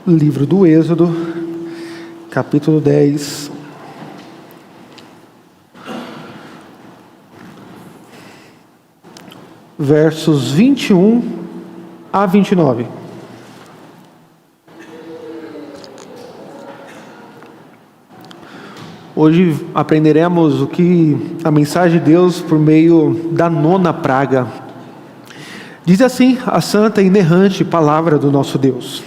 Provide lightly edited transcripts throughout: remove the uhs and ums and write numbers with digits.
Livro do Êxodo, capítulo 10. Versos 21 a 29. Hoje aprenderemos a mensagem de Deus por meio da 9ª praga. Diz assim a santa e inerrante palavra do nosso Deus.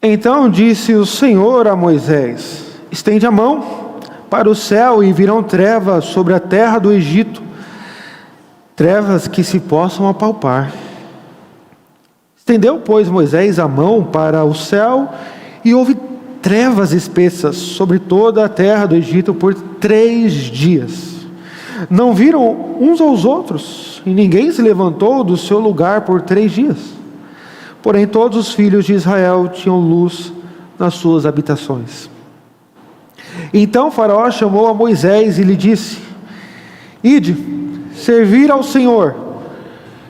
Então disse o Senhor a Moisés: estende a mão para o céu e virão trevas sobre a terra do Egito, trevas que se possam apalpar. Estendeu, pois, Moisés a mão para o céu e houve trevas espessas sobre toda a terra do Egito por 3 dias. Não viram uns aos outros, e ninguém se levantou do seu lugar por 3 dias. Porém, todos os filhos de Israel tinham luz nas suas habitações. Então Faraó chamou a Moisés e lhe disse: ide, servir ao Senhor,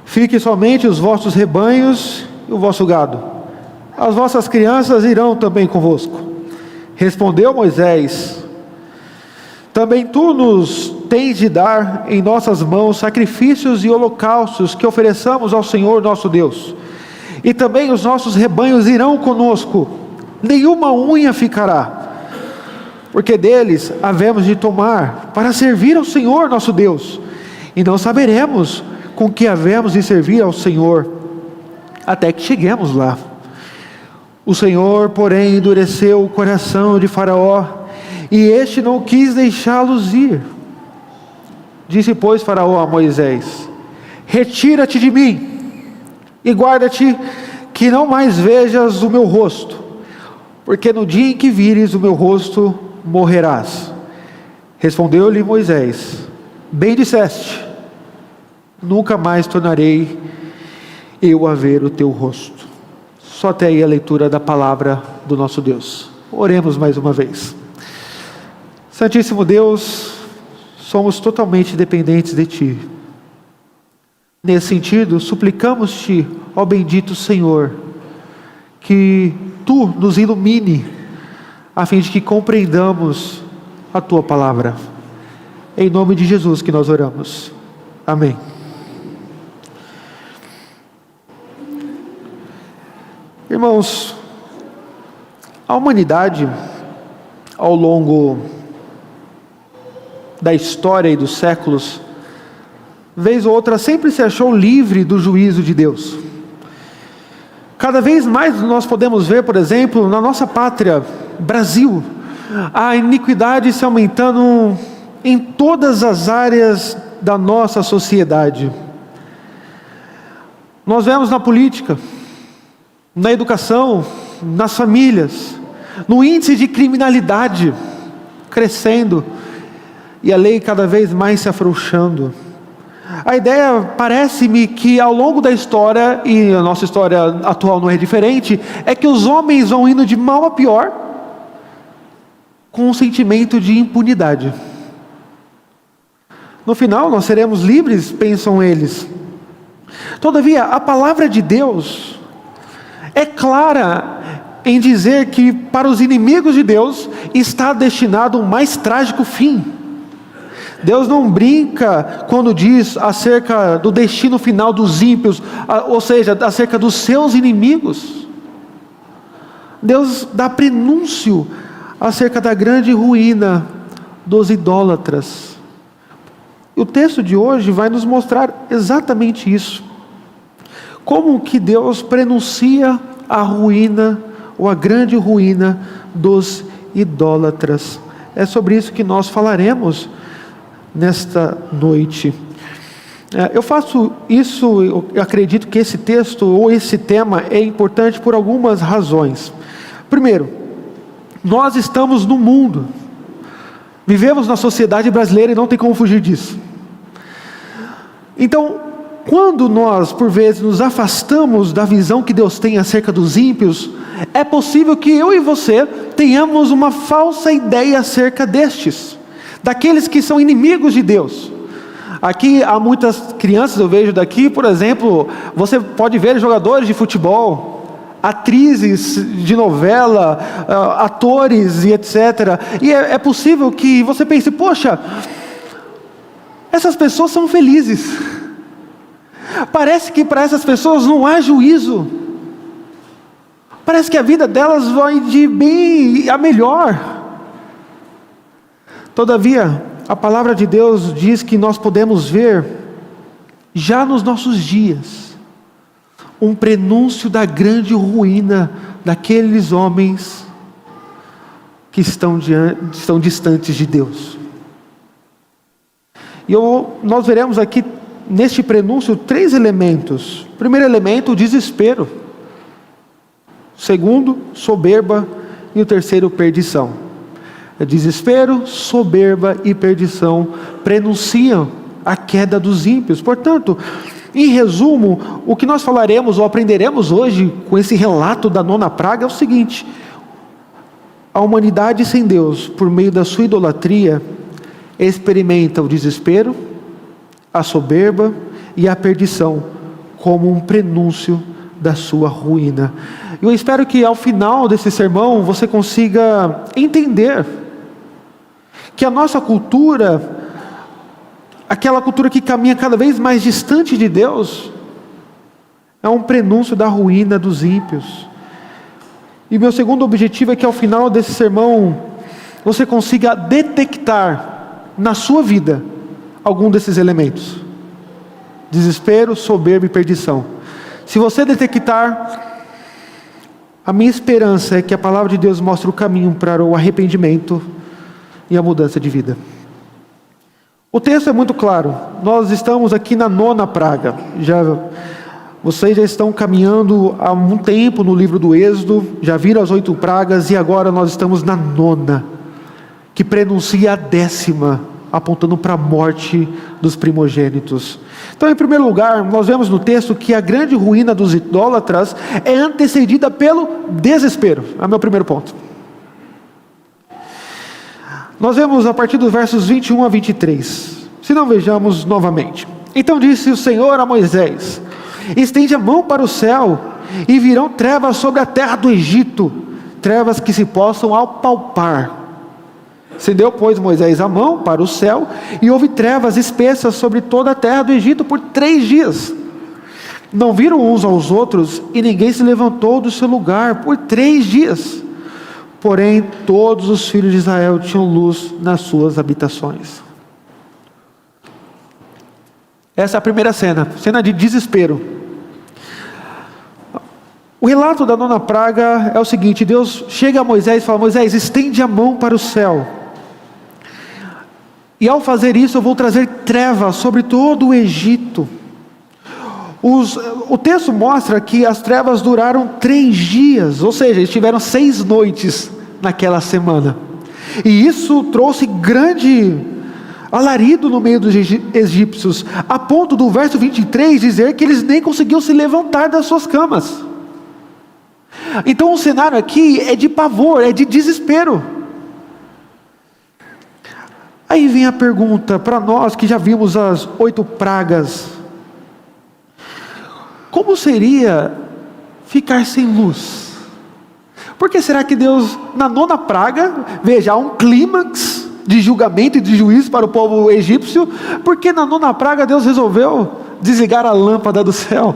fique somente os vossos rebanhos e o vosso gado. As vossas crianças irão também convosco. Respondeu Moisés: também tu nos tens de dar em nossas mãos sacrifícios e holocaustos que ofereçamos ao Senhor nosso Deus. E também os nossos rebanhos irão conosco, nenhuma unha ficará, porque deles havemos de tomar para servir ao Senhor nosso Deus, e não saberemos com que havemos de servir ao Senhor, até que cheguemos lá. O Senhor, porém, endureceu o coração de Faraó, e este não quis deixá-los ir. Disse, pois, Faraó a Moisés: retira-te de mim, e guarda-te que não mais vejas o meu rosto, porque no dia em que vires o meu rosto, morrerás. Respondeu-lhe Moisés: bem disseste, nunca mais tornarei eu a ver o teu rosto. Só até aí a leitura da palavra do nosso Deus. Oremos mais uma vez. Santíssimo Deus, somos totalmente dependentes de Ti. Nesse sentido, suplicamos-te, ó bendito Senhor, que Tu nos ilumine, a fim de que compreendamos a Tua palavra. Em nome de Jesus que nós oramos. Amém. Irmãos, a humanidade, ao longo da história e dos séculos, vez ou outra, sempre se achou livre do juízo de Deus. Cada vez mais nós podemos ver, por exemplo, na nossa pátria, Brasil, a iniquidade se aumentando em todas as áreas da nossa sociedade. Nós vemos na política, na educação, nas famílias, no índice de criminalidade crescendo e a lei cada vez mais se afrouxando. A ideia, parece-me que ao longo da história, e a nossa história atual não é diferente, é que os homens vão indo de mal a pior, com um sentimento de impunidade. No final nós seremos livres, pensam eles. Todavia, a palavra de Deus é clara em dizer que para os inimigos de Deus está destinado um mais trágico fim. Deus não brinca quando diz acerca do destino final dos ímpios, ou seja, acerca dos seus inimigos. Deus dá prenúncio acerca da grande ruína dos idólatras. E o texto de hoje vai nos mostrar exatamente isso. Como que Deus prenuncia a ruína, ou a grande ruína dos idólatras. É sobre isso que nós falaremos nesta noite. Eu faço isso, eu acredito que esse texto ou esse tema é importante por algumas razões. Primeiro, nós estamos no mundo, vivemos na sociedade brasileira e não tem como fugir disso. Então, quando nós, por vezes, nos afastamos da visão que Deus tem acerca dos ímpios, é possível que eu e você tenhamos uma falsa ideia acerca destes, daqueles que são inimigos de Deus. Aqui há muitas crianças, eu vejo daqui, por exemplo, você pode ver jogadores de futebol, atrizes de novela, atores e etc. E é possível que você pense, poxa, essas pessoas são felizes. Parece que para essas pessoas não há juízo. Parece que a vida delas vai de bem a melhor. Todavia, a palavra de Deus diz que nós podemos ver, já nos nossos dias, um prenúncio da grande ruína daqueles homens que estão distantes de Deus. E nós veremos aqui, neste prenúncio, 3 elementos. O primeiro elemento, o desespero. O segundo, soberba. E o terceiro, perdição. Desespero, soberba e perdição prenunciam a queda dos ímpios. Portanto, em resumo, o que nós falaremos ou aprenderemos hoje com esse relato da 9ª praga é o seguinte: a humanidade sem Deus, por meio da sua idolatria, experimenta o desespero, a soberba e a perdição como um prenúncio da sua ruína. Eu espero que ao final desse sermão você consiga entender que a nossa cultura, aquela cultura que caminha cada vez mais distante de Deus, é um prenúncio da ruína dos ímpios. E meu segundo objetivo é que ao final desse sermão você consiga detectar na sua vida algum desses elementos: desespero, soberba e perdição. Se você detectar, a minha esperança é que a palavra de Deus mostre o caminho para o arrependimento e a mudança de vida. O texto é muito claro. Nós estamos aqui na 9ª praga. Vocês já estão caminhando há um tempo no livro do Êxodo, já viram as 8 pragas, e agora nós estamos na 9ª, que prenuncia a 10ª, apontando para a morte dos primogênitos. Então, em primeiro lugar, nós vemos no texto que a grande ruína dos idólatras é antecedida pelo desespero. É o meu primeiro ponto. Nós vemos a partir dos versos 21 a 23. Se não, vejamos novamente. Então disse o Senhor a Moisés: estende a mão para o céu, e virão trevas sobre a terra do Egito, trevas que se possam apalpar. Estendeu, pois, Moisés a mão para o céu, e houve trevas espessas sobre toda a terra do Egito por 3 dias. Não viram uns aos outros, e ninguém se levantou do seu lugar por 3 dias. Porém, todos os filhos de Israel tinham luz nas suas habitações. Essa é a primeira cena de desespero. O relato da 9ª praga é o seguinte: Deus chega a Moisés e fala: Moisés, estende a mão para o céu. E ao fazer isso, eu vou trazer trevas sobre todo o Egito. O texto mostra que as trevas duraram 3 dias, ou seja, eles tiveram 6 noites naquela semana. E isso trouxe grande alarido no meio dos egípcios, a ponto do verso 23 dizer que eles nem conseguiam se levantar das suas camas. Então o cenário aqui é de pavor, é de desespero. Aí vem a pergunta para nós que já vimos as 8 pragas: como seria ficar sem luz? Por que será que Deus, na 9ª praga, veja, há um clímax de julgamento e de juízo para o povo egípcio, porque na 9ª praga Deus resolveu desligar a lâmpada do céu?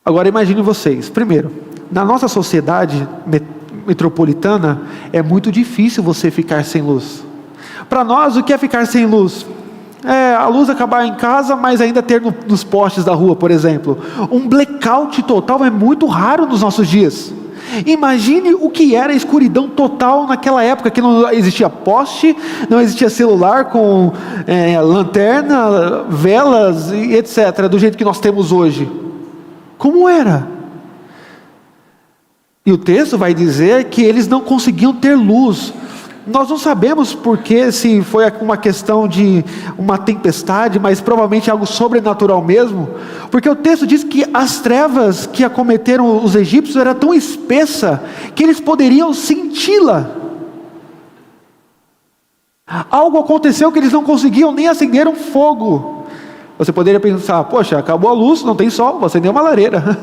Agora imagine vocês, primeiro, na nossa sociedade metropolitana, é muito difícil você ficar sem luz. Para nós, o que é ficar sem luz? É a luz acabar em casa, mas ainda ter nos postes da rua, por exemplo. Um blackout total é muito raro nos nossos dias. Imagine o que era a escuridão total naquela época, que não existia poste, não existia celular com lanterna, velas e etc., do jeito que nós temos hoje. Como era? E o texto vai dizer que eles não conseguiam ter luz. Nós não sabemos porquê, se foi uma questão de uma tempestade, mas provavelmente algo sobrenatural mesmo, porque o texto diz que as trevas que acometeram os egípcios era tão espessa que eles poderiam senti-la. Algo aconteceu que eles não conseguiam nem acender um fogo. Você poderia pensar, poxa, acabou a luz, não tem sol, vou acender uma lareira.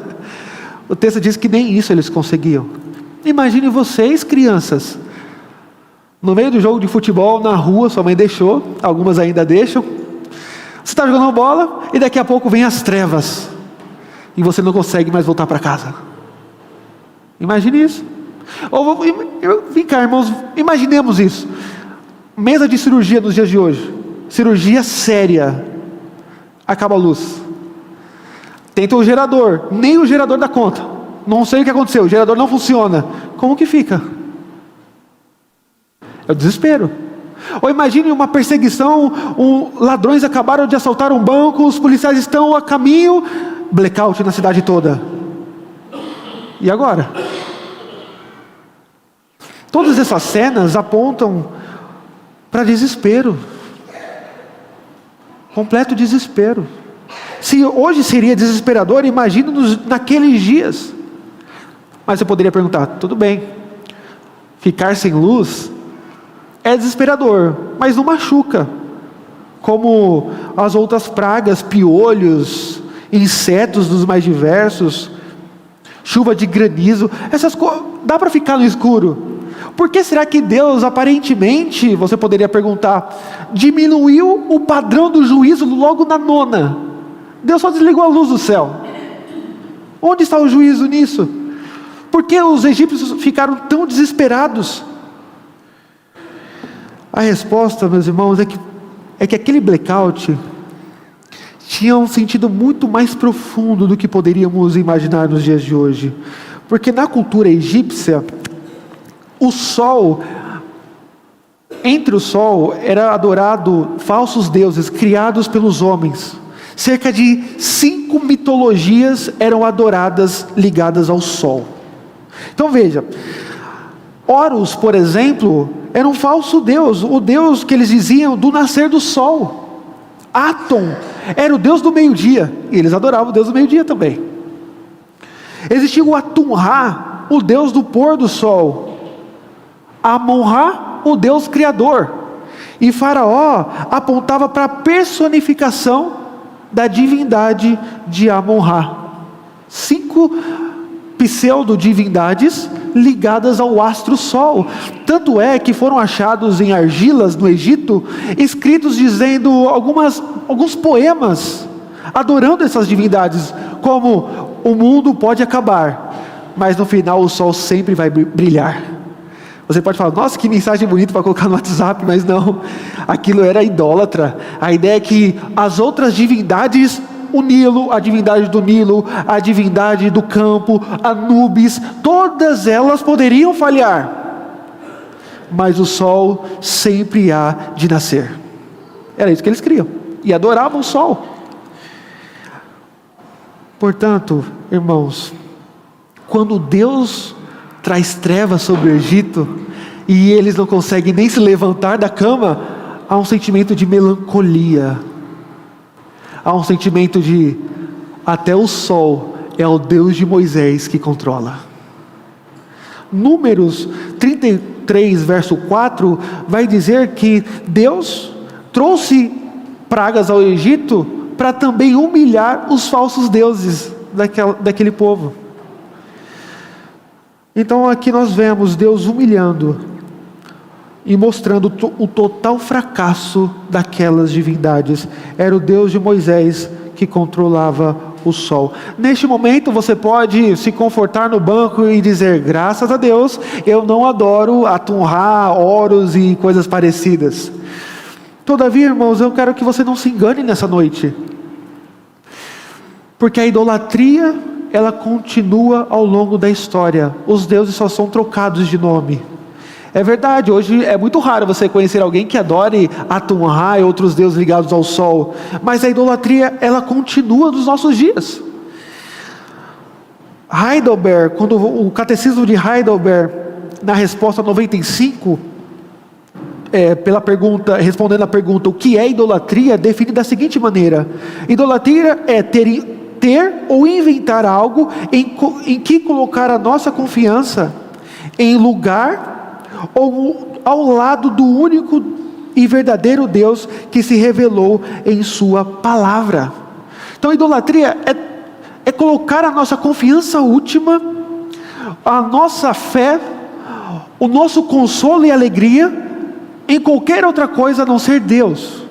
O texto diz que nem isso eles conseguiam. Imagine vocês, crianças, no meio do jogo de futebol, na rua, sua mãe deixou, algumas ainda deixam. Você está jogando bola e daqui a pouco vem as trevas e você não consegue mais voltar para casa. Imagine isso. Ou vem cá, irmãos, imaginemos isso. Mesa de cirurgia nos dias de hoje, cirurgia séria, acaba a luz, tenta o gerador, nem o gerador dá conta, não sei o que aconteceu, o gerador não funciona, como que fica? É o desespero. Ou imagine uma perseguição, ladrões acabaram de assaltar um banco, os policiais estão a caminho, blackout na cidade toda. E agora? Todas essas cenas apontam para desespero. Completo desespero. Se hoje seria desesperador, imagine naqueles dias. Mas você poderia perguntar, tudo bem, ficar sem luz é desesperador, mas não machuca, como as outras pragas, piolhos, insetos dos mais diversos, chuva de granizo, essas coisas, dá para ficar no escuro. Por que será que Deus, aparentemente, você poderia perguntar, diminuiu o padrão do juízo logo na nona? Deus só desligou a luz do céu. Onde está o juízo nisso? Por que os egípcios ficaram tão desesperados? A resposta, meus irmãos, é que aquele blackout tinha um sentido muito mais profundo do que poderíamos imaginar nos dias de hoje. Porque na cultura egípcia, o sol, entre o sol, era adorado falsos deuses criados pelos homens. Cerca de 5 mitologias eram adoradas ligadas ao sol. Então veja, Horus, por exemplo, era um falso deus, o deus que eles diziam do nascer do sol. Atom era o deus do meio-dia, e eles adoravam o deus do meio-dia também. Existia o Atum-Ra, o deus do pôr do sol. Amon-Ra, o deus criador. E Faraó apontava para a personificação da divindade de Amon-Ra. 5 pseudo-divindades ligadas ao astro sol. Tanto é que foram achados em argilas no Egito, escritos dizendo alguns poemas, adorando essas divindades, como o mundo pode acabar, mas no final o sol sempre vai brilhar. Você pode falar, nossa, que mensagem bonita para colocar no WhatsApp, mas não, aquilo era idólatra. A ideia é que as outras divindades, o Nilo, a divindade do Nilo, a divindade do campo, Anubis, todas elas poderiam falhar, mas o sol sempre há de nascer. Era isso que eles criam, e adoravam o sol. Portanto, irmãos, quando Deus traz trevas sobre o Egito, e eles não conseguem nem se levantar da cama, há um sentimento de melancolia, há um sentimento de, até o sol é o Deus de Moisés que controla. Números 33, verso 4, vai dizer que Deus trouxe pragas ao Egito, para também humilhar os falsos deuses daquele povo. Então aqui nós vemos Deus humilhando e mostrando o total fracasso daquelas divindades. Era o Deus de Moisés que controlava o sol. Neste momento você pode se confortar no banco e dizer, graças a Deus, eu não adoro Atum-Ra, Horus e coisas parecidas. Todavia, irmãos, eu quero que você não se engane nessa noite, porque a idolatria, ela continua ao longo da história. Os deuses só são trocados de nome. É verdade, hoje é muito raro você conhecer alguém que adore Atum-Ra e outros deuses ligados ao sol, mas a idolatria, ela continua nos nossos dias. Heidelberg, quando o catecismo de Heidelberg, na resposta 95, respondendo a pergunta, o que é idolatria, define da seguinte maneira: idolatria é ter ou inventar algo em que colocar a nossa confiança, em lugar ou ao lado do único e verdadeiro Deus que se revelou em sua palavra. Então a idolatria é colocar a nossa confiança última, a nossa fé, o nosso consolo e alegria em qualquer outra coisa a não ser Deus.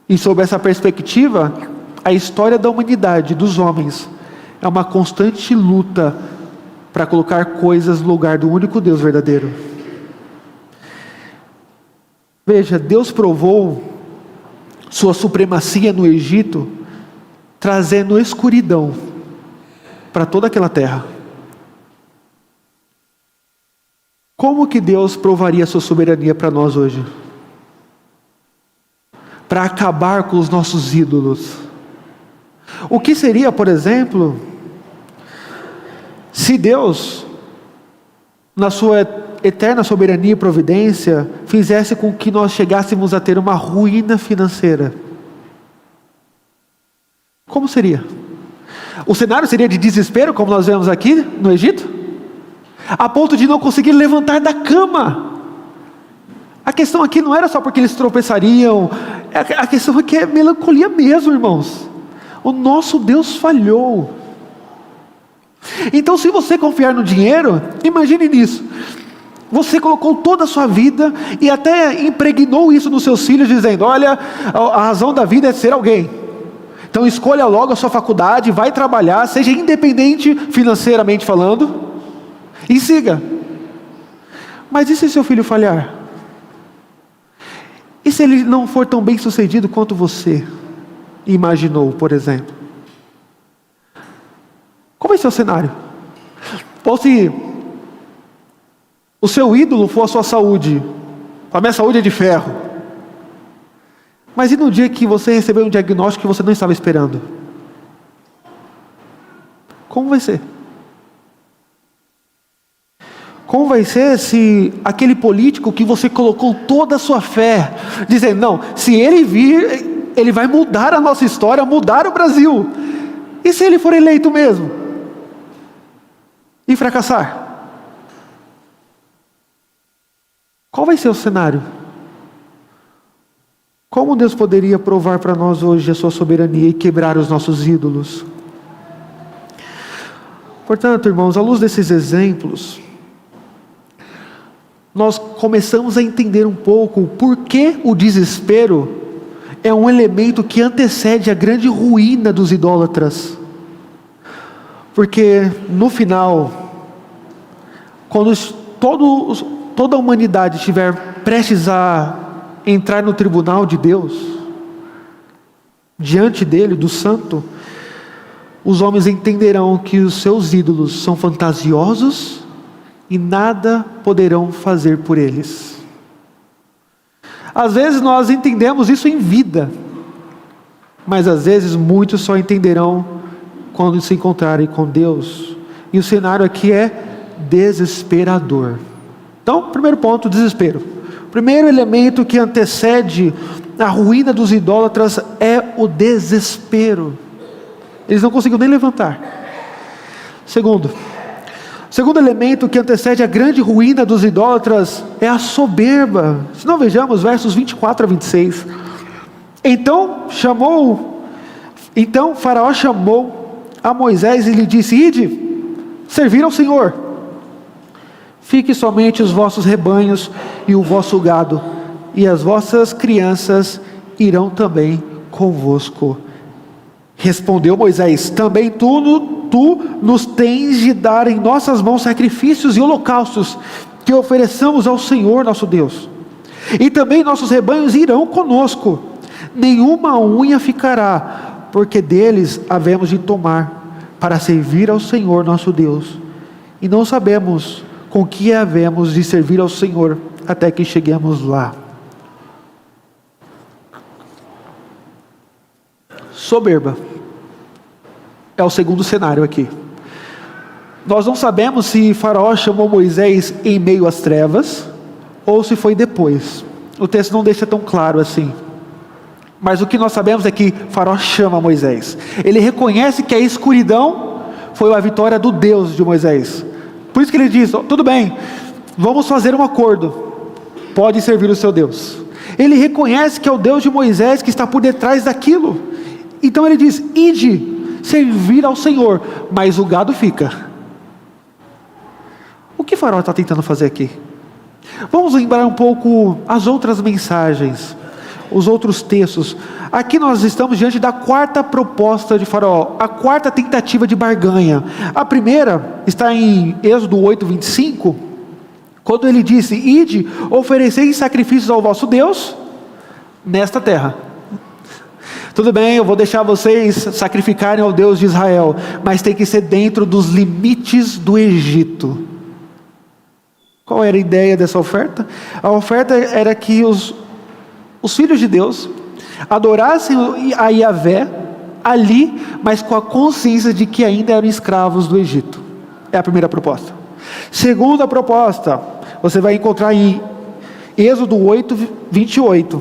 E sob essa perspectiva, a história da humanidade, dos homens, é uma constante luta para colocar coisas no lugar do único Deus verdadeiro. Veja, Deus provou sua supremacia no Egito, trazendo escuridão para toda aquela terra. Como que Deus provaria sua soberania para nós hoje? Para acabar com os nossos ídolos. O que seria, por exemplo, se Deus, na sua eterna soberania e providência, fizesse com que nós chegássemos a ter uma ruína financeira? Como seria? O cenário seria de desespero, como nós vemos aqui no Egito, a ponto de não conseguir levantar da cama. A questão aqui não era só porque eles tropeçariam, a questão aqui é melancolia mesmo, irmãos. O nosso Deus falhou. Então, se você confiar no dinheiro, imagine nisso. Você colocou toda a sua vida e até impregnou isso nos seus filhos, dizendo: olha, a razão da vida é ser alguém. Então escolha logo a sua faculdade, vai trabalhar, seja independente financeiramente falando, e siga. Mas e se seu filho falhar? E se ele não for tão bem sucedido quanto você imaginou, por exemplo? Como é seu cenário? Ou se o seu ídolo for a sua saúde, a minha saúde é de ferro. Mas e no dia que você recebeu um diagnóstico que você não estava esperando? Como vai ser? Como vai ser se aquele político que você colocou toda a sua fé, dizendo: não, se ele vir, ele vai mudar a nossa história, mudar o Brasil. E se ele for eleito mesmo? E fracassar? Qual vai ser o cenário? Como Deus poderia provar para nós hoje a sua soberania e quebrar os nossos ídolos? Portanto, irmãos, à luz desses exemplos, nós começamos a entender um pouco por que o desespero é um elemento que antecede a grande ruína dos idólatras. Porque no final, quando toda a humanidade estiver prestes a entrar no tribunal de Deus, diante dele, do santo, os homens entenderão que os seus ídolos são fantasiosos e nada poderão fazer por eles. Às vezes nós entendemos isso em vida, mas às vezes muitos só entenderão quando se encontrarem com Deus. E o cenário aqui é desesperador. Então, primeiro ponto, desespero. Primeiro elemento que antecede a ruína dos idólatras é o desespero. Eles não conseguiam nem levantar. Segundo elemento que antecede a grande ruína dos idólatras é a soberba. Se não vejamos versos 24 a 26. Então Faraó chamou a Moisés e lhe disse: ide, servir ao Senhor. Fique somente os vossos rebanhos e o vosso gado, e as vossas crianças irão também convosco. Respondeu Moisés: também tu nos tens de dar em nossas mãos sacrifícios e holocaustos, que ofereçamos ao Senhor nosso Deus. E também nossos rebanhos irão conosco, nenhuma unha ficará, porque deles havemos de tomar, para servir ao Senhor nosso Deus. E não sabemos com que havemos de servir ao Senhor, até que cheguemos lá. Soberba é o segundo cenário aqui. Nós não sabemos se Faraó chamou Moisés em meio às trevas, ou se foi depois. O texto não deixa tão claro assim. Mas o que nós sabemos é que Faraó chama Moisés. Ele reconhece que a escuridão foi a vitória do Deus de Moisés. Por isso que ele diz: tudo bem, vamos fazer um acordo, pode servir o seu Deus. Ele reconhece que é o Deus de Moisés que está por detrás daquilo. Então ele diz: ide servir ao Senhor, mas o gado fica. O que Faraó está tentando fazer aqui? Vamos lembrar um pouco as outras mensagens, os outros textos. Aqui nós estamos diante da quarta proposta de Faraó, a quarta tentativa de barganha. A primeira está em Êxodo 8:25, quando ele disse: ide, oferecei sacrifícios ao vosso Deus nesta terra. Tudo bem, eu vou deixar vocês sacrificarem ao Deus de Israel, mas tem que ser dentro dos limites do Egito. Qual era a ideia dessa oferta? A oferta era que os filhos de Deus adorassem a Yahvé ali, mas com a consciência de que ainda eram escravos do Egito. É a primeira proposta. Segunda proposta, você vai encontrar em Êxodo 8:28.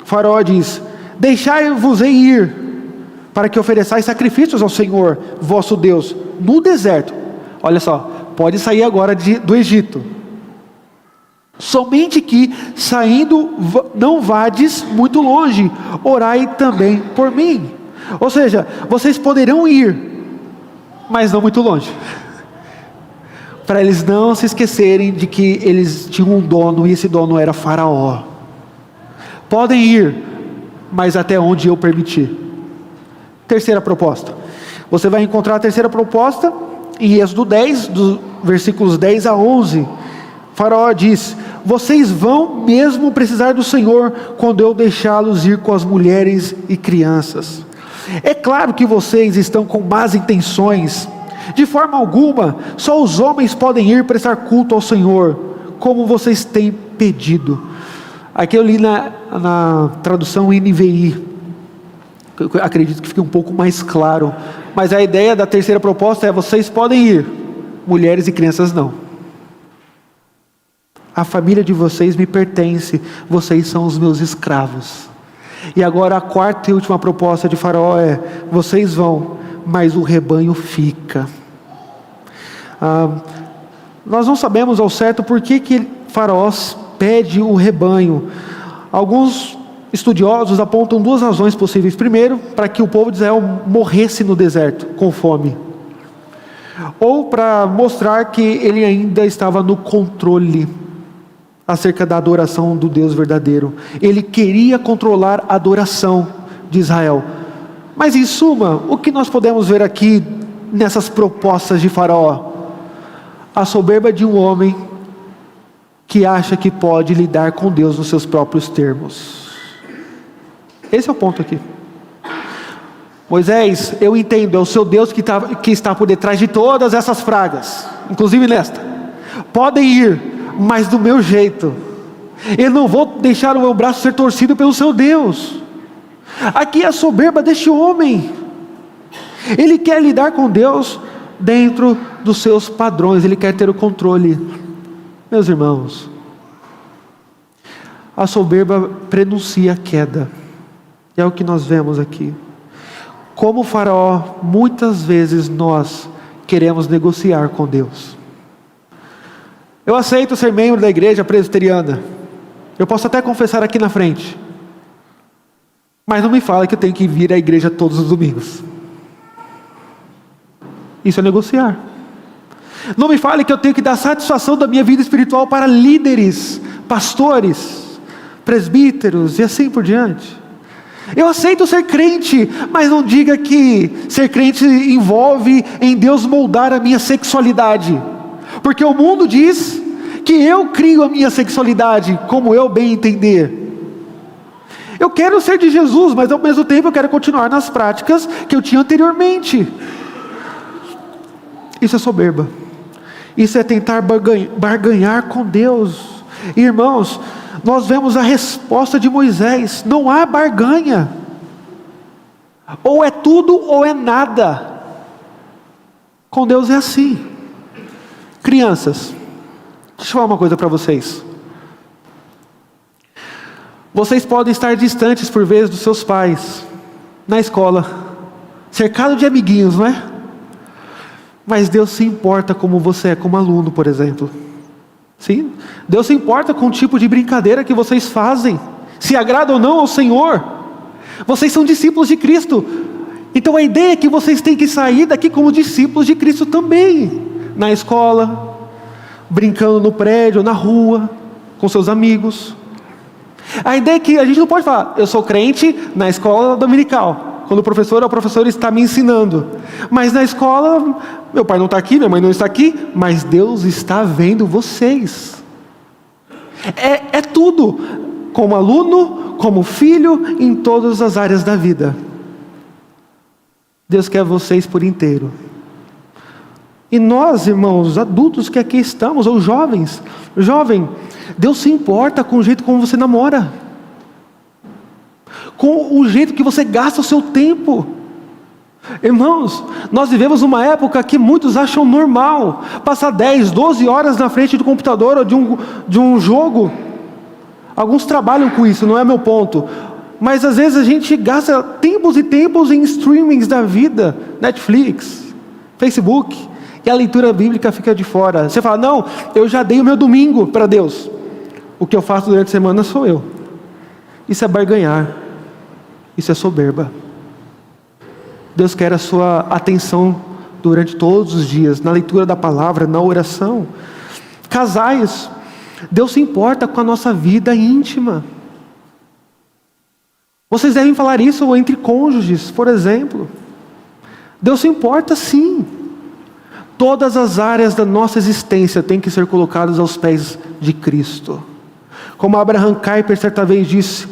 Faraó diz: deixai-vos ir, para que ofereçais sacrifícios ao Senhor vosso Deus no deserto. Olha só, pode sair agora do Egito, somente que, saindo, não vades muito longe, orai também por mim. Ou seja, vocês poderão ir, mas não muito longe, para eles não se esquecerem de que eles tinham um dono, e esse dono era Faraó. Podem ir, mas até onde eu permitir. Terceira proposta, você vai encontrar a terceira proposta em Êxodo 10, dos versículos 10 a 11. Faraó diz: vocês vão mesmo precisar do Senhor quando eu deixá-los ir com as mulheres e crianças. É claro que vocês estão com más intenções. De forma alguma, só os homens podem ir prestar culto ao Senhor, como vocês têm pedido. Aqui eu li na tradução NVI, eu acredito que fique um pouco mais claro, mas a ideia da terceira proposta é: vocês podem ir, mulheres e crianças não. A família de vocês me pertence, vocês são os meus escravos. E agora a quarta e última proposta de Faraó é: vocês vão, mas o rebanho fica. Nós não sabemos ao certo por que Faraó pede o rebanho. Alguns estudiosos apontam duas razões possíveis. Primeiro, para que o povo de Israel morresse no deserto com fome, ou para mostrar que ele ainda estava no controle acerca da adoração do Deus verdadeiro. Ele queria controlar a adoração de Israel. Mas em suma, o que nós podemos ver aqui nessas propostas de Faraó? A soberba de um homem que acha que pode lidar com Deus nos seus próprios termos. Esse é o ponto aqui. Moisés, eu entendo, é o seu Deus que está por detrás de todas essas pragas, inclusive nesta. Podem ir, mas do meu jeito. Eu não vou deixar o meu braço ser torcido pelo seu Deus. Aqui é a soberba deste homem. Ele quer lidar com Deus dentro dos seus padrões, ele quer ter o controle. Meus irmãos, a soberba prenuncia a queda. É o que nós vemos aqui. Como Faraó, muitas vezes nós queremos negociar com Deus. Eu aceito ser membro da igreja presbiteriana. Eu posso até confessar aqui na frente. Mas não me fala que eu tenho que vir à igreja todos os domingos. Isso é negociar. Não me fale que eu tenho que dar satisfação da minha vida espiritual para líderes, pastores, presbíteros e assim por diante. Eu aceito ser crente, mas não diga que ser crente envolve em Deus moldar a minha sexualidade, porque o mundo diz que eu crio a minha sexualidade como eu bem entender. Eu quero ser de Jesus, mas ao mesmo tempo eu quero continuar nas práticas que eu tinha anteriormente. Isso é soberba. Isso é tentar barganhar com Deus. Irmãos, nós vemos a resposta de Moisés: não há barganha. Ou é tudo ou é nada. Com Deus é assim. Crianças, deixa eu falar uma coisa para vocês. Vocês podem estar distantes por vezes dos seus pais, na escola, cercado de amiguinhos, não é? Mas Deus se importa como você é como aluno, por exemplo. Sim, Deus se importa com o tipo de brincadeira que vocês fazem, se agrada ou não ao Senhor. Vocês são discípulos de Cristo. Então a ideia é que vocês têm que sair daqui como discípulos de Cristo também. Na escola, brincando no prédio, na rua, com seus amigos. A ideia é que a gente não pode falar, eu sou crente na escola dominical, quando o professor está me ensinando. Mas na escola, meu pai não está aqui, minha mãe não está aqui, mas Deus está vendo vocês. É tudo, como aluno, como filho, em todas as áreas da vida. Deus quer vocês por inteiro. E nós, irmãos, adultos que aqui estamos, ou jovens, Deus se importa com o jeito como você namora, com o jeito que você gasta o seu tempo. Irmãos, nós vivemos uma época que muitos acham normal passar 10, 12 horas na frente do computador ou de um jogo. Alguns trabalham com isso, não é meu ponto. Mas às vezes a gente gasta tempos e tempos em streamings da vida, Netflix, Facebook, e a leitura bíblica fica de fora. Você fala, não, eu já dei o meu domingo para Deus. O que eu faço durante a semana sou eu. Isso é barganhar. Isso é soberba. Deus quer a sua atenção durante todos os dias, na leitura da palavra, na oração. Casais, Deus se importa com a nossa vida íntima. Vocês devem falar isso entre cônjuges, por exemplo. Deus se importa sim. Todas as áreas da nossa existência têm que ser colocadas aos pés de Cristo. Como Abraham Kuyper certa vez disse,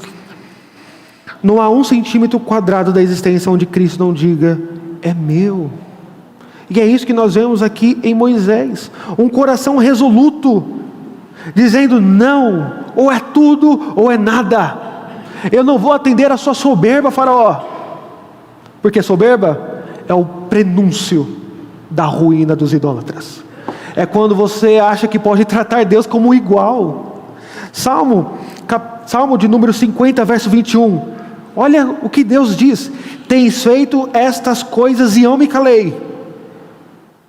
não há 1 centímetro quadrado da existência onde Cristo não diga, é meu. E é isso que nós vemos aqui em Moisés. Um coração resoluto, dizendo não, ou é tudo ou é nada. Eu não vou atender a sua soberba, Faraó. Porque soberba é o prenúncio da ruína dos idólatras. É quando você acha que pode tratar Deus como igual. Salmo de número 50, verso 21. Olha o que Deus diz. Tens feito estas coisas e eu me calei.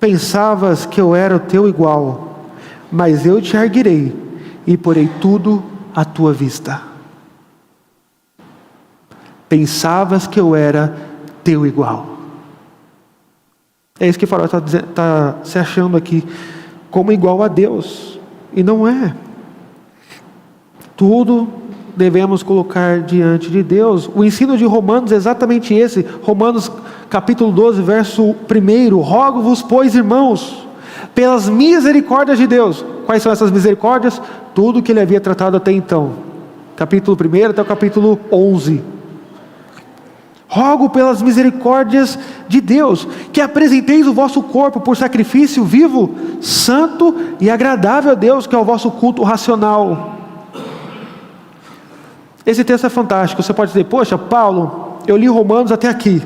Pensavas que eu era o teu igual, mas eu te erguerei e porei tudo à tua vista. Pensavas que eu era teu igual. É isso que o Faraó está se achando aqui, como igual a Deus, e não é. Tudo devemos colocar diante de Deus. O ensino de Romanos é exatamente esse. Romanos capítulo 12, verso 1. Rogo-vos, pois, irmãos, pelas misericórdias de Deus. Quais são essas misericórdias? Tudo que ele havia tratado até então. Capítulo 1 até o capítulo 11. Rogo pelas misericórdias de Deus, que apresenteis o vosso corpo por sacrifício vivo, santo e agradável a Deus, que é o vosso culto racional. Esse texto é fantástico. Você pode dizer, poxa, Paulo, eu li Romanos até aqui.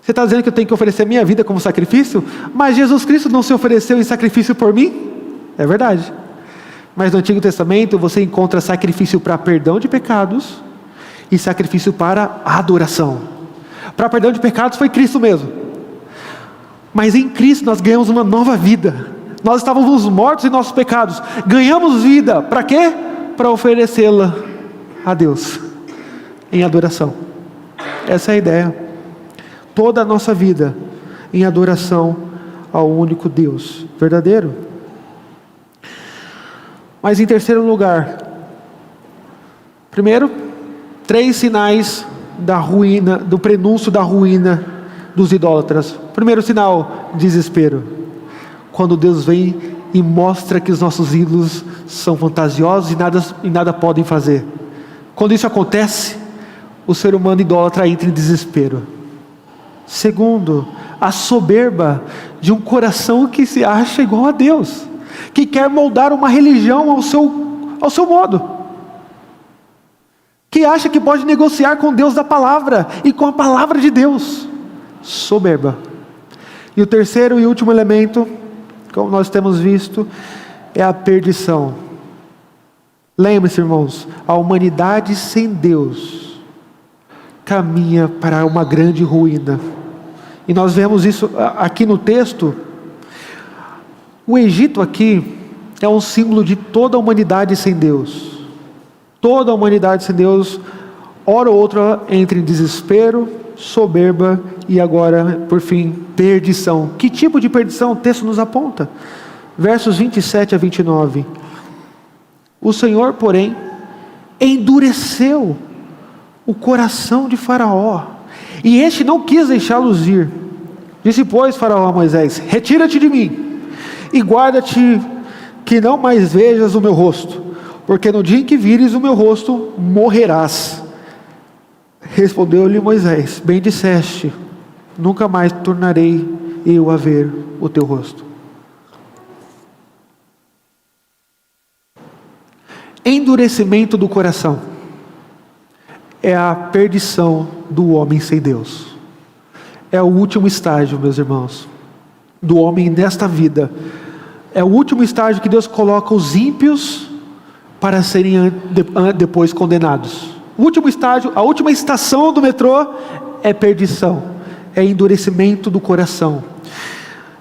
Você está dizendo que eu tenho que oferecer minha vida como sacrifício? Mas Jesus Cristo não se ofereceu em sacrifício por mim? É verdade. Mas no Antigo Testamento você encontra sacrifício para perdão de pecados e sacrifício para adoração. Para perdão de pecados foi Cristo mesmo. Mas em Cristo nós ganhamos uma nova vida. Nós estávamos mortos em nossos pecados. Ganhamos vida. Para quê? Para oferecê-la a Deus em adoração. Essa é a ideia. Toda a nossa vida em adoração ao único Deus verdadeiro. Mas em terceiro lugar, primeiro, 3 sinais da ruína, do prenúncio da ruína dos idólatras. Primeiro sinal, desespero. Quando Deus vem e mostra que os nossos ídolos são fantasiosos e nada podem fazer. Quando isso acontece, o ser humano idólatra entra em desespero. Segundo, a soberba de um coração que se acha igual a Deus, que quer moldar uma religião ao seu modo, que acha que pode negociar com Deus da palavra e com a palavra de Deus. Soberba. E o terceiro e último elemento, como nós temos visto, é a perdição. Lembre-se, irmãos, a humanidade sem Deus caminha para uma grande ruína. E nós vemos isso aqui no texto. O Egito aqui é um símbolo de toda a humanidade sem Deus. Toda a humanidade sem Deus, hora ou outra, entra em desespero, soberba e agora, por fim, perdição. Que tipo de perdição o texto nos aponta? Versos 27 a 29. O Senhor, porém, endureceu o coração de Faraó, e este não quis deixá-los ir. Disse, pois, Faraó a Moisés: retira-te de mim, e guarda-te que não mais vejas o meu rosto, porque no dia em que vires o meu rosto, morrerás. Respondeu-lhe Moisés: bem disseste, nunca mais tornarei eu a ver o teu rosto. Endurecimento do coração é a perdição do homem sem Deus. É o último estágio, meus irmãos, do homem nesta vida. É o último estágio que Deus coloca os ímpios para serem depois condenados. O último estágio, a última estação do metrô é perdição, é endurecimento do coração.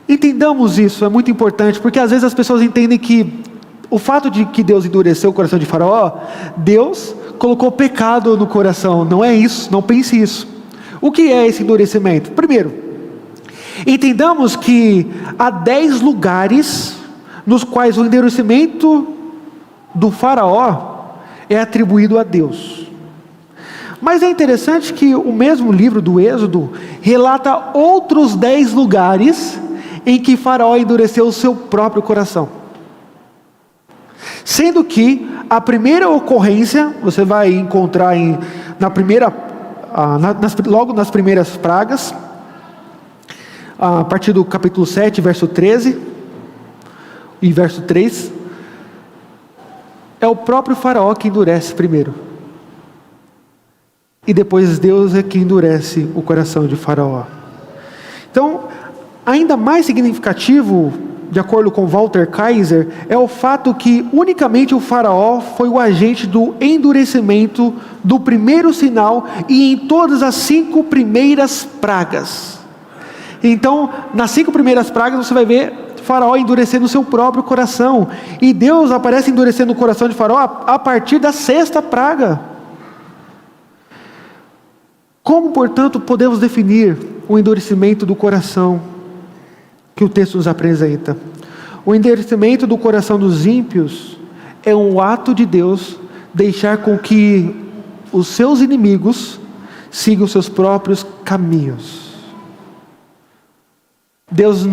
Entendamos isso, é muito importante, porque às vezes as pessoas entendem que o fato de que Deus endureceu o coração de Faraó, Deus colocou pecado no coração. Não é isso, não pense isso. O que é esse endurecimento? Primeiro, entendamos que há 10 lugares nos quais o endurecimento do Faraó é atribuído a Deus. Mas é interessante que o mesmo livro do Êxodo relata outros 10 lugares em que Faraó endureceu o seu próprio coração. Sendo que a primeira ocorrência, você vai encontrar logo nas primeiras pragas, a partir do capítulo 7, verso 13 e verso 3, é o próprio Faraó que endurece primeiro. E depois Deus é que endurece o coração de Faraó. Então, ainda mais significativo, de acordo com Walter Kaiser, é o fato que unicamente o Faraó foi o agente do endurecimento do primeiro sinal e em todas as 5 primeiras pragas. Então, nas 5 primeiras pragas você vai ver Faraó endurecendo o seu próprio coração, e Deus aparece endurecendo o coração de Faraó a partir da 6ª praga. Como, portanto, podemos definir o endurecimento do coração que o texto nos apresenta? O endurecimento do coração dos ímpios é um ato de Deus deixar com que os seus inimigos sigam seus próprios caminhos. Deus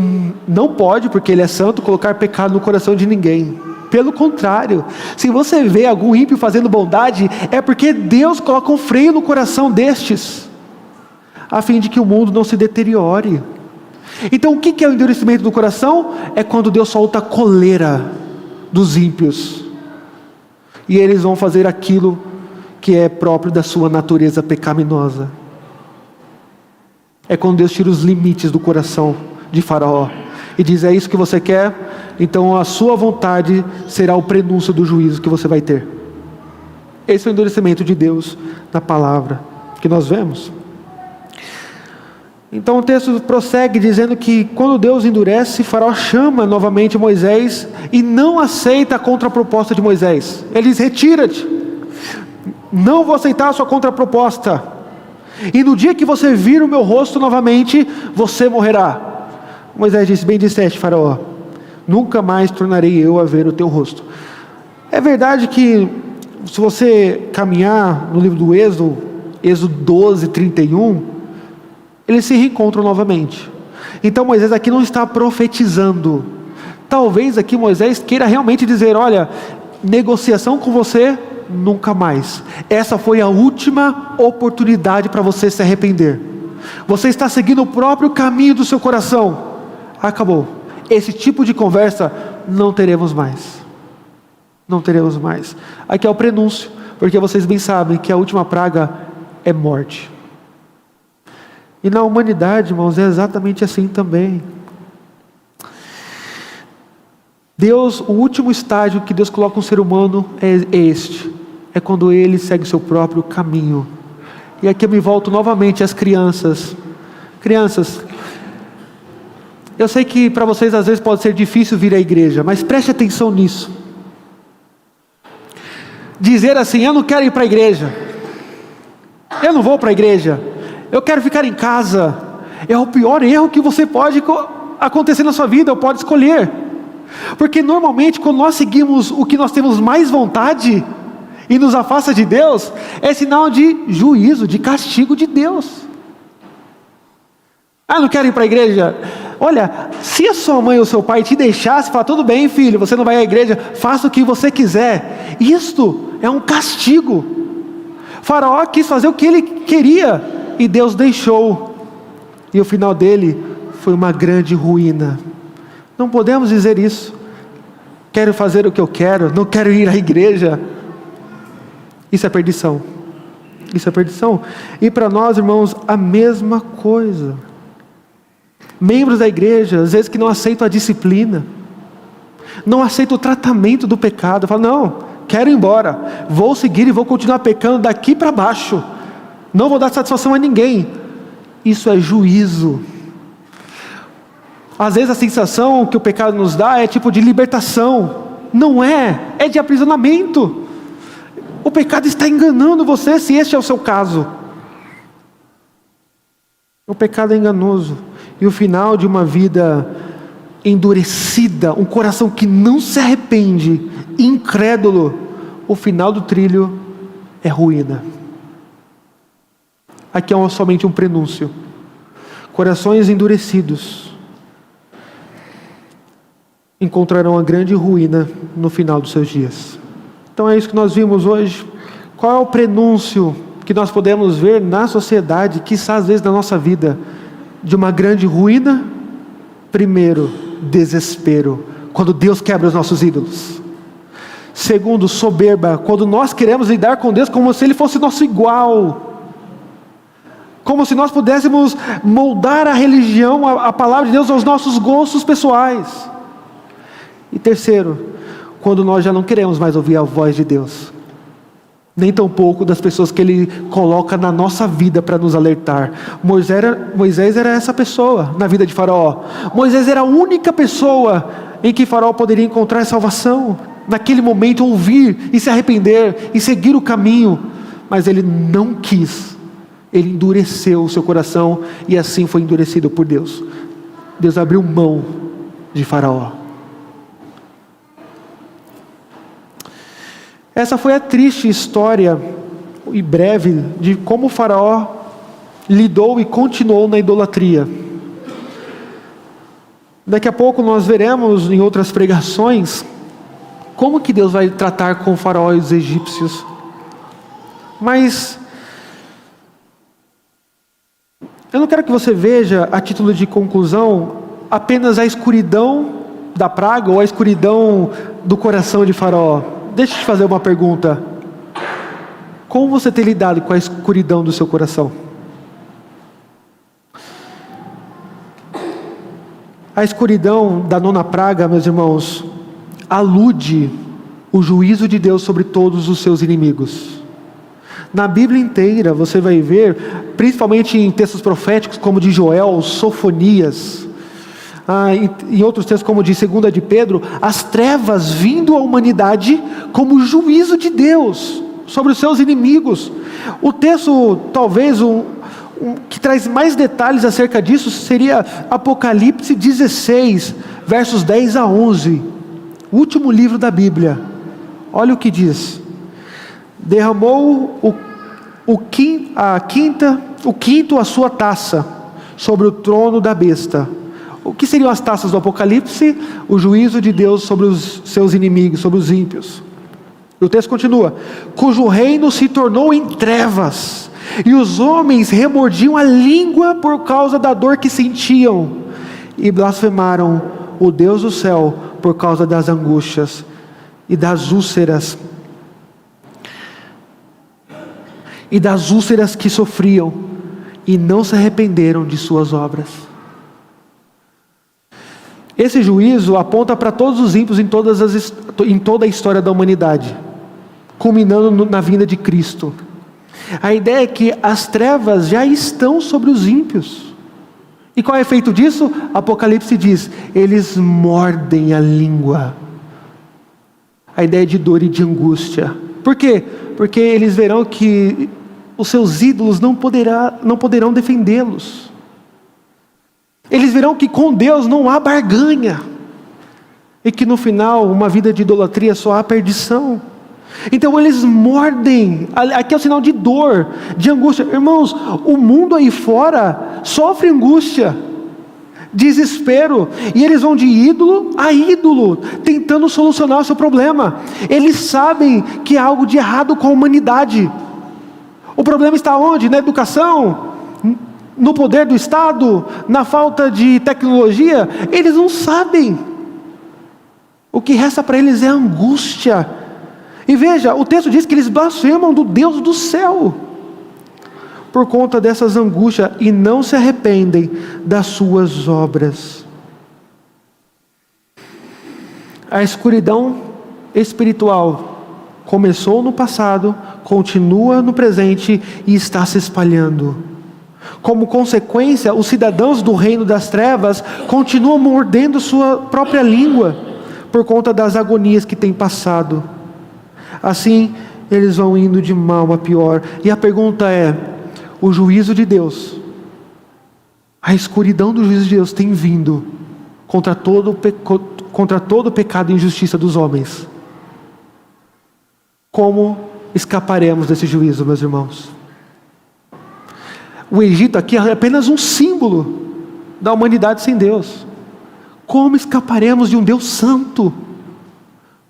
não pode, porque Ele é santo, colocar pecado no coração de ninguém. Pelo contrário, se você vê algum ímpio fazendo bondade, é porque Deus coloca um freio no coração destes, a fim de que o mundo não se deteriore. Então o que é o endurecimento do coração? É quando Deus solta a coleira dos ímpios, e eles vão fazer aquilo que é próprio da sua natureza pecaminosa. É quando Deus tira os limites do coração de Faraó e diz: é isso que você quer? Então a sua vontade será o prenúncio do juízo que você vai ter. Esse é o endurecimento de Deus na palavra que nós vemos. Então o texto prossegue dizendo que quando Deus endurece, Faraó chama novamente Moisés e não aceita a contraproposta de Moisés. Ele diz: retira-te, não vou aceitar a sua contraproposta, e no dia que você vir o meu rosto novamente, você morrerá. Moisés disse: bem disseste, Faraó, nunca mais tornarei eu a ver o teu rosto. É verdade que, se você caminhar no livro do Êxodo, Êxodo 12, 31, eles se reencontram novamente. Então Moisés aqui não está profetizando. Talvez aqui Moisés queira realmente dizer: olha, negociação com você, nunca mais. Essa foi a última oportunidade para você se arrepender. Você está seguindo o próprio caminho do seu coração. Acabou. Esse tipo de conversa não teremos mais. Não teremos mais. Aqui é o prenúncio, porque vocês bem sabem que a última praga é morte. E na humanidade, irmãos, é exatamente assim também. Deus, o último estágio que Deus coloca um ser humano é este. É quando ele segue o seu próprio caminho. E aqui eu me volto novamente às crianças. Crianças, eu sei que para vocês às vezes pode ser difícil vir à igreja, mas preste atenção nisso. dizer assim: eu não quero ir para a igreja, eu não vou para a igreja, eu quero ficar em casa, é o pior erro que você pode acontecer na sua vida, ou pode escolher. Porque normalmente quando nós seguimos o que nós temos mais vontade e nos afasta de Deus, é sinal de juízo, de castigo de Deus. Não quero ir para a igreja. Olha, se a sua mãe ou seu pai te deixasse, falar: tudo bem, filho, você não vai à igreja, faça o que você quiser. Isto é um castigo. Faraó quis fazer o que ele queria e Deus deixou. E o final dele foi uma grande ruína. Não podemos dizer isso. Quero fazer o que eu quero, não quero ir à igreja. Isso é perdição. Isso é perdição. E para nós, irmãos, a mesma coisa. Membros da igreja, às vezes, que não aceitam a disciplina, não aceitam o tratamento do pecado, falam: não, quero ir embora, vou seguir e vou continuar pecando daqui para baixo, não vou dar satisfação a ninguém. Isso é juízo. Às vezes a sensação que o pecado nos dá é tipo de libertação. Não é, é de aprisionamento. O pecado está enganando você, se este é o seu caso. O pecado é enganoso. E o final de uma vida endurecida, um coração que não se arrepende, incrédulo, o final do trilho é ruína. Aqui é somente um prenúncio. Corações endurecidos encontrarão a grande ruína no final dos seus dias. Então é isso que nós vimos hoje. Qual é o prenúncio que nós podemos ver na sociedade, quiçá às vezes na nossa vida, de uma grande ruína? Primeiro, desespero, quando Deus quebra os nossos ídolos. Segundo, soberba, quando nós queremos lidar com Deus como se Ele fosse nosso igual, como se nós pudéssemos moldar a religião, a palavra de Deus aos nossos gostos pessoais. E terceiro, quando nós já não queremos mais ouvir a voz de Deus, nem tampouco das pessoas que Ele coloca na nossa vida para nos alertar. Moisés era essa pessoa na vida de Faraó. Moisés era a única pessoa em que Faraó poderia encontrar salvação, naquele momento ouvir e se arrepender e seguir o caminho, mas ele não quis. Ele endureceu o seu coração e assim foi endurecido por Deus. Deus abriu mão de Faraó. Essa foi a triste história e breve de como o Faraó lidou e continuou na idolatria. Daqui a pouco nós veremos em outras pregações como que Deus vai tratar com o Faraó e os egípcios. Mas eu não quero que você veja, a título de conclusão, apenas a escuridão da praga ou a escuridão do coração de Faraó. Deixa eu te fazer uma pergunta. Como você tem lidado com a escuridão do seu coração? A escuridão da nona praga, meus irmãos, alude o juízo de Deus sobre todos os seus inimigos. Na Bíblia inteira você vai ver, principalmente em textos proféticos como de Joel, Sofonias, em outros textos como de 2 de Pedro, as trevas vindo à humanidade como juízo de Deus sobre os seus inimigos. O texto talvez que traz mais detalhes acerca disso seria Apocalipse 16, versos 10 a 11, o último livro da Bíblia. Olha o que diz: derramou o quinto a sua taça sobre o trono da besta. O que seriam as taças do Apocalipse? O juízo de Deus sobre os seus inimigos, sobre os ímpios. O texto continua: cujo reino se tornou em trevas, e os homens remordiam a língua por causa da dor que sentiam, e blasfemaram o Deus do céu por causa das angústias e das úlceras que sofriam, e não se arrependeram de suas obras. Esse juízo aponta para todos os ímpios em toda a história da humanidade, culminando na vinda de Cristo. A ideia é que as trevas já estão sobre os ímpios. E qual é o efeito disso? Apocalipse diz: eles mordem a língua. A ideia de dor e de angústia. Por quê? Porque eles verão que os seus ídolos não poderão defendê-los. Eles verão que com Deus não há barganha. E que no final, uma vida de idolatria só há perdição. Então eles mordem. Aqui é o sinal de dor, de angústia. Irmãos, o mundo aí fora sofre angústia, desespero, e eles vão de ídolo a ídolo, tentando solucionar o seu problema. Eles sabem que há algo de errado com a humanidade. O problema está onde? Na educação? No poder do Estado? Na falta de tecnologia? Eles não sabem. O que resta para eles é angústia. E veja, o texto diz que eles blasfemam do Deus do céu por conta dessas angústias e não se arrependem das suas obras. A escuridão espiritual começou no passado, continua no presente e está se espalhando. Como consequência, os cidadãos do reino das trevas continuam mordendo sua própria língua por conta das agonias que têm passado. Assim, eles vão indo de mal a pior. E a pergunta é: o juízo de Deus, a escuridão do juízo de Deus tem vindo contra todo o pecado e injustiça dos homens. Como escaparemos desse juízo, meus irmãos? O Egito aqui é apenas um símbolo da humanidade sem Deus. Como escaparemos de um Deus santo?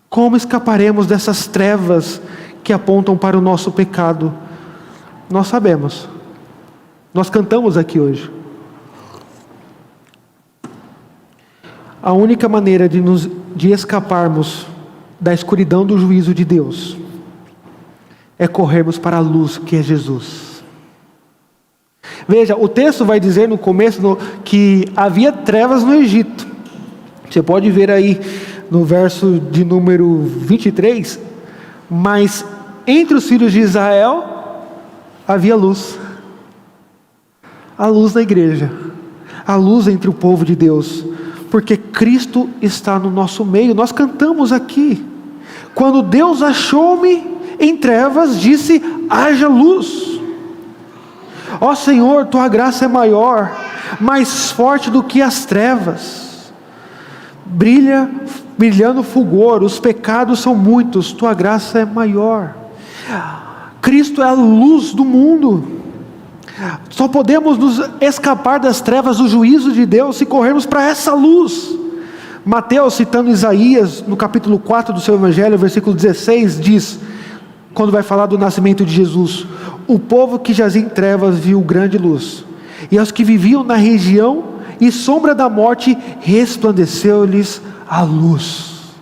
Como escaparemos dessas trevas que apontam para o nosso pecado? Nós sabemos. Nós cantamos aqui hoje. A única maneira de escaparmos da escuridão do juízo de Deus é corrermos para a luz que é Jesus. Veja, o texto vai dizer no começo que havia trevas no Egito. Você pode ver aí no verso de número 23, mas entre os filhos de Israel havia luz. A luz na igreja, a luz entre o povo de Deus, porque Cristo está no nosso meio. Nós cantamos aqui: quando Deus achou-me em trevas, disse: haja luz. Ó Senhor, tua graça é maior, mais forte do que as trevas. Brilhando fulgor, os pecados são muitos, tua graça é maior. Cristo é a luz do mundo. Só podemos nos escapar das trevas do juízo de Deus se corrermos para essa luz. Mateus, citando Isaías, no capítulo 4 do seu evangelho, versículo 16, diz, quando vai falar do nascimento de Jesus: o povo que jazia em trevas viu grande luz, e aos que viviam na região e sombra da morte, resplandeceu-lhes a luz.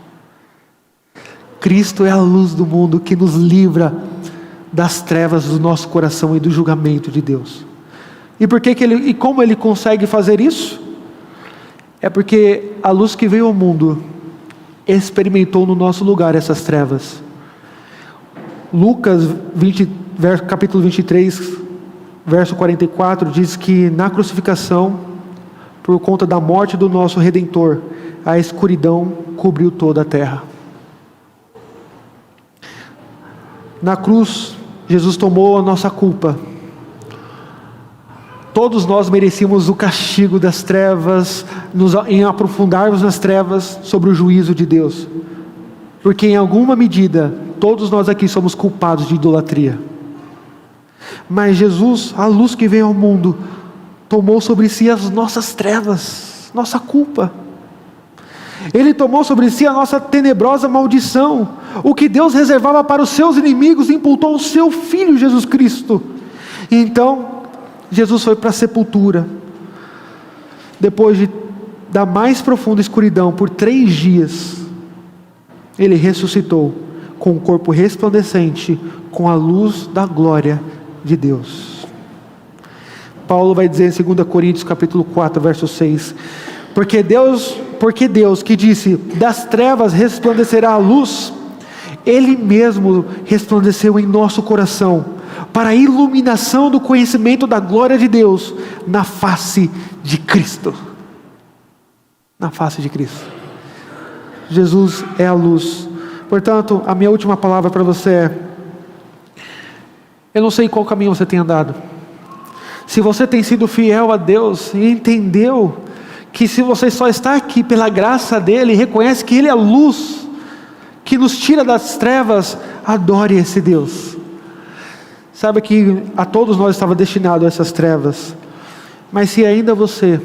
Cristo é a luz do mundo que nos livra das trevas do nosso coração e do julgamento de Deus. E como Ele consegue fazer isso? É porque a luz que veio ao mundo experimentou no nosso lugar essas trevas. Lucas capítulo 23, verso 44, diz que na crucificação, por conta da morte do nosso Redentor, a escuridão cobriu toda a terra. Na cruz, Jesus tomou a nossa culpa. Todos nós merecíamos o castigo das trevas, em aprofundarmos nas trevas sobre o juízo de Deus. Porque em alguma medida, todos nós aqui somos culpados de idolatria. Mas Jesus, a luz que veio ao mundo, tomou sobre si as nossas trevas, nossa culpa. Ele tomou sobre si a nossa tenebrosa maldição. O que Deus reservava para os seus inimigos, imputou o seu Filho Jesus Cristo. E então, Jesus foi para a sepultura. Depois da mais profunda escuridão, por 3 dias, Ele ressuscitou com um corpo resplandecente, com a luz da glória de Deus. Paulo vai dizer em 2 Coríntios capítulo 4, verso 6, porque Deus que disse, das trevas resplandecerá a luz, Ele mesmo resplandeceu em nosso coração, para a iluminação do conhecimento da glória de Deus, na face de Cristo. Na face de Cristo. Jesus é a luz, Portanto, a minha última palavra para você é: eu não sei qual caminho você tem andado. Se você tem sido fiel a Deus e entendeu que se você só está aqui pela graça dEle, reconhece que Ele é a luz que nos tira das trevas, adore esse Deus. Sabe que a todos nós estava destinado a essas trevas, mas se ainda você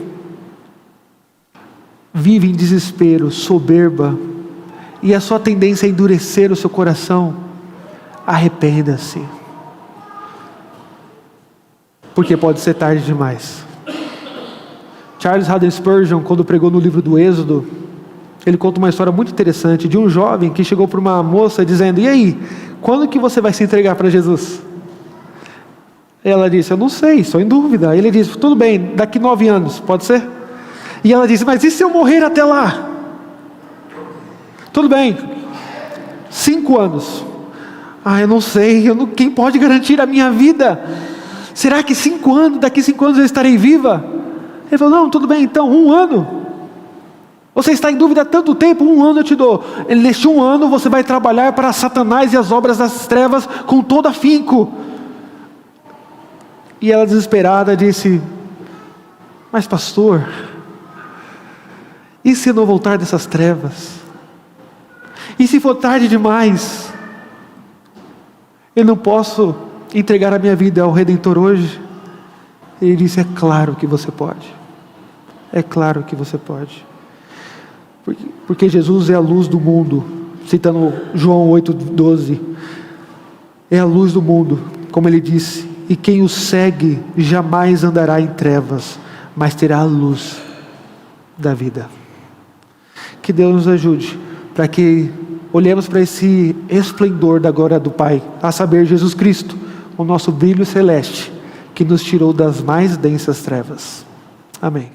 vive em desespero, soberba, e a sua tendência é endurecer o seu coração, arrependa-se, porque pode ser tarde demais. Charles Haddon Spurgeon, quando pregou no livro do Êxodo, ele conta uma história muito interessante de um jovem que chegou para uma moça dizendo: e aí, quando que você vai se entregar para Jesus? Ela disse: eu não sei, estou em dúvida. Ele disse: tudo bem, daqui 9 anos, pode ser? E ela disse: mas e se eu morrer até lá? Tudo bem, 5 anos. Eu não sei, quem pode garantir a minha vida? Será que daqui 5 anos eu estarei viva? Ele falou: não, tudo bem, então 1 ano. Você está em dúvida há tanto tempo, 1 ano eu te dou. Neste 1 ano você vai trabalhar para Satanás e as obras das trevas com todo afinco. E ela, desesperada, disse: mas pastor, e se eu não voltar dessas trevas? E se for tarde demais? Eu não posso entregar a minha vida ao Redentor hoje? Ele disse: é claro que você pode. É claro que você pode. Porque Jesus é a luz do mundo. Citando João 8,12. É a luz do mundo, como ele disse. E quem o segue jamais andará em trevas, mas terá a luz da vida. Que Deus nos ajude, para que olhemos para esse esplendor da glória do Pai, a saber, Jesus Cristo, o nosso brilho celeste, que nos tirou das mais densas trevas. Amém.